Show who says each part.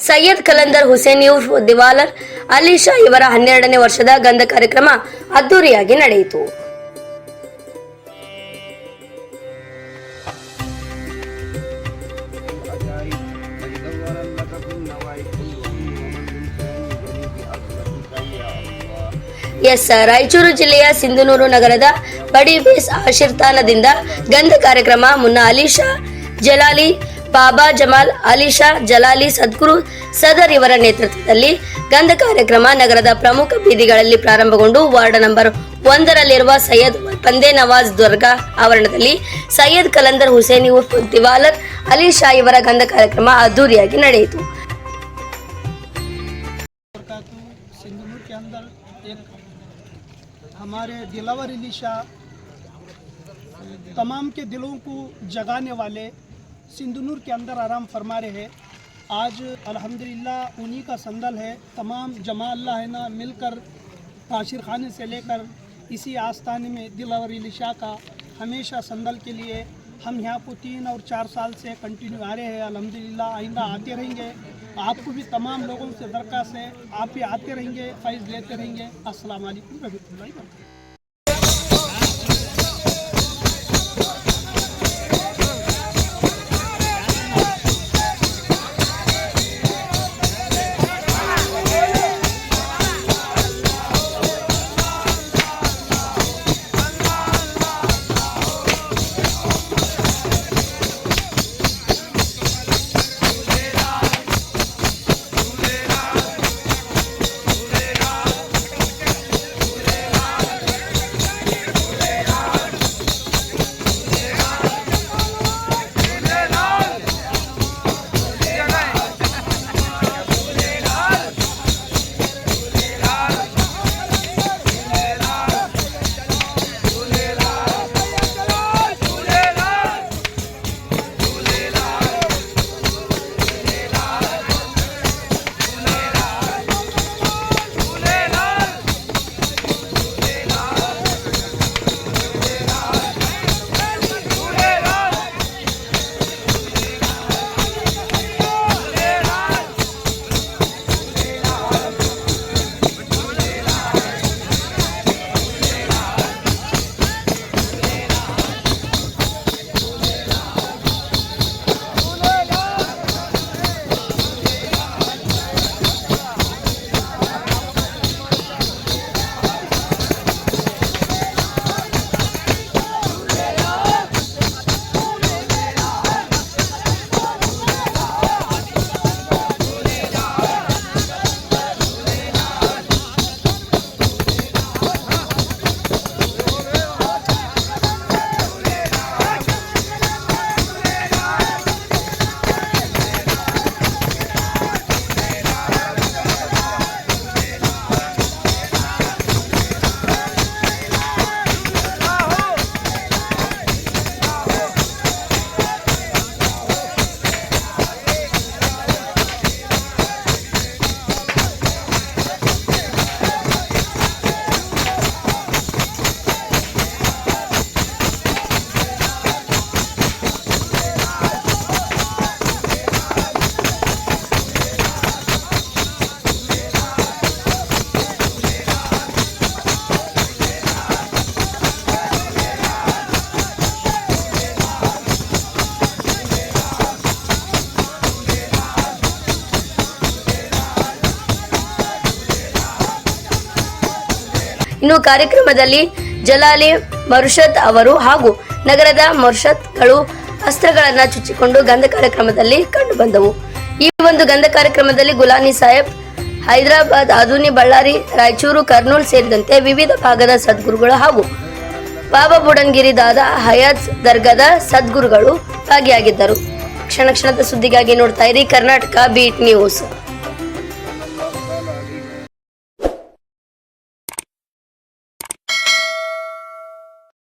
Speaker 1: ಸೈಯದ್ ಕಲಂದರ್ ಹುಸೇನ್ ದಿವಾಲರ್ ಅಲಿ ಶಾ ಇವರ 12ನೇ ವರ್ಷದ ಗಂಧ ಕಾರ್ಯಕ್ರಮ ಅದ್ದೂರಿಯಾಗಿ ನಡೆಯಿತು. ರಾಯಚೂರು ಜಿಲ್ಲೆಯ ಸಿಂಧನೂರು ನಗರದ ಬಡಿ ಬೇಸ್ ಆಶೀರ್ತಾನದಿಂದ ಗಂಧ ಕಾರ್ಯಕ್ರಮ ಮುನ್ನ ಅಲಿ ಶಾ ಜಲಾಲಿ ಬಾಬಾ ಜಮಾಲ್ ಅಲಿ ಶಾ ಜಲಾಲಿ ಸದ್ಗುರು ಸದರ್ ಇವರ ನೇತೃತ್ವದಲ್ಲಿ ಗಂಧ ಕಾರ್ಯಕ್ರಮ ನಗರದ ಪ್ರಮುಖ ಬೀದಿಗಳಲ್ಲಿ ಪ್ರಾರಂಭಗೊಂಡು ವಾರ್ಡ್ ನಂಬರ್ 1ರಲ್ಲಿರುವ ಸೈಯದ್ ಪಂದೆ ನವಾಜ್ ದರ್ಗಾ ಆವರಣದಲ್ಲಿ ಸೈಯದ್ ಕಲಂದರ್ ಹುಸೇನ್ ದಿವಾಲರ್ ಅಲಿ ಶಾ ಇವರ ಗಂಧ ಕಾರ್ಯಕ್ರಮ ಅದ್ದೂರಿಯಾಗಿ ನಡೆಯಿತು.
Speaker 2: हमारे दिलावर अली शाह तमाम के दिलों को जगाने वाले सिंधनूर के अंदर आराम फरमा रहे हैं। आज अल्हम्दुलिल्लाह उन्हीं का संदल है। तमाम जमा अल्लाह है ना मिलकर ताशिर खाने से लेकर इसी आस्थाने में दिलावर अली शाह का हमेशा संदल के लिए हम यहाँ को 3 और 4 साल से कंटिन्यू आ रहे हैं। अल्हम्दुलिल्लाह आइंदा आते रहेंगे। आपको भी तमाम लोगों से दरख्वास्त है, आप भी आते रहेंगे, फैज़ लेते रहेंगे। अस्सलाम वालेकुम रहमतुल्लाहि व बरकातहू।
Speaker 1: ಇನ್ನು ಕಾರ್ಯಕ್ರಮದಲ್ಲಿ ಜಲಾಲಿ ಮರುಷದ್ ಅವರು ಹಾಗೂ ನಗರದ ಮರುಷದ್ಗಳು ಅಸ್ತ್ರಗಳನ್ನು ಚುಚ್ಚಿಕೊಂಡು ಗಂಧ ಕಾರ್ಯಕ್ರಮದಲ್ಲಿ ಕಂಡು ಬಂದವು. ಈ ಒಂದು ಗಂಧ ಕಾರ್ಯಕ್ರಮದಲ್ಲಿ ಗುಲಾನಿ ಸಾಹೇಬ್, ಹೈದರಾಬಾದ್, ಆಧುನಿ, ಬಳ್ಳಾರಿ, ರಾಯಚೂರು, ಕರ್ನೂಲ್ ಸೇರಿದಂತೆ ವಿವಿಧ ಭಾಗದ ಸದ್ಗುರುಗಳು ಹಾಗೂ ಬಾಬಾ ಬುಡನ್ಗಿರಿ ದಾದಾ ಹಯಾತ್ ದರ್ಗಾದ ಸದ್ಗುರುಗಳು ಭಾಗಿಯಾಗಿದ್ದರು. ಕ್ಷಣ ಕ್ಷಣದ ಸುದ್ದಿಗಾಗಿ ನೋಡ್ತಾ ಇರಿ ಕರ್ನಾಟಕ ಬೀಟ್ ನ್ಯೂಸ್.